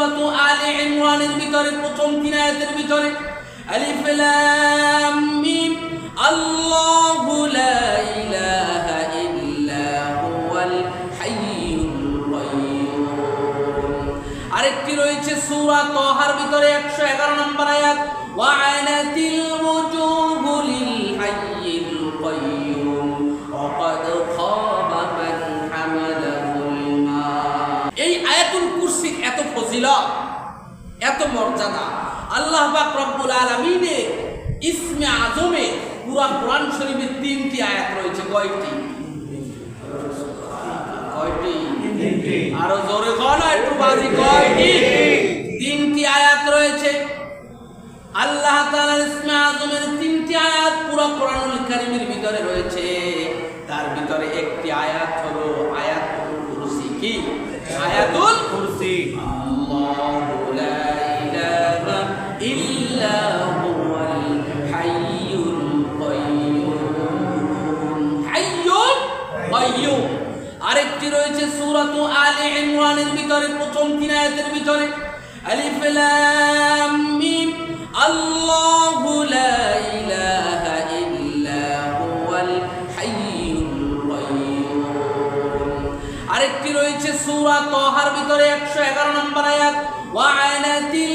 সূরাত আলে ইমরানের ভিতরে প্রথম 3 আয়াতের ভিতরে আলিফ লাম মিম আল্লাহু লা ইলাহা ইল্লা হুয়াল হাইয়ুল কাইয়্যুম। আরেকটি রয়েছে সূরা তাহার ভিতরে 111 নম্বর আয়াত ওয়া আনাতিল ওয়াজুহু লিল হাইয়িল কাইয়্যুম ওয়া ক্বাদ খাবা মান হামালা যুলমা। এই আয়াতুল কুরসির এত ফজিলত, এত মর্যাদা, আল্লাহ পাক রব্বুল আলামিনের ইসমে আজমে পুরা কোরআন শরীফের 3টি আয়াত রয়েছে। কয়টি? আরো জোরে বলো, একটু বাজি। কয়টি? 3টি আয়াত রয়েছে। আল্লাহ তাআলার ইসমে আজমের 3টি আয়াত পুরা কোরআনুল কারীমের ভিতরে রয়েছে। তার ভিতরে একটি আয়াত হলো আয়াতুল কুরসি। কি আয়াতুল কুরসি? আল্লাহু লা ইলাহা ইল্লা হুয়াল হাইয়ুল কাইয়্যুম। হাইয়ুল কাইয়্যুম। আরেকটি রয়েছে সূরাত আলে ইমরানের ভিতরে প্রথম 3 আয়াতের ভিতরে আলিফ লাম মিম আল্লাহু লা ইলাহা ইল্লা হুয়াল হাইয়ুল কাইয়্যুম। আরেকটি রয়েছে সূরা তাহার ভিতরে 111 নম্বর আয়াত ওয়া আনাতিল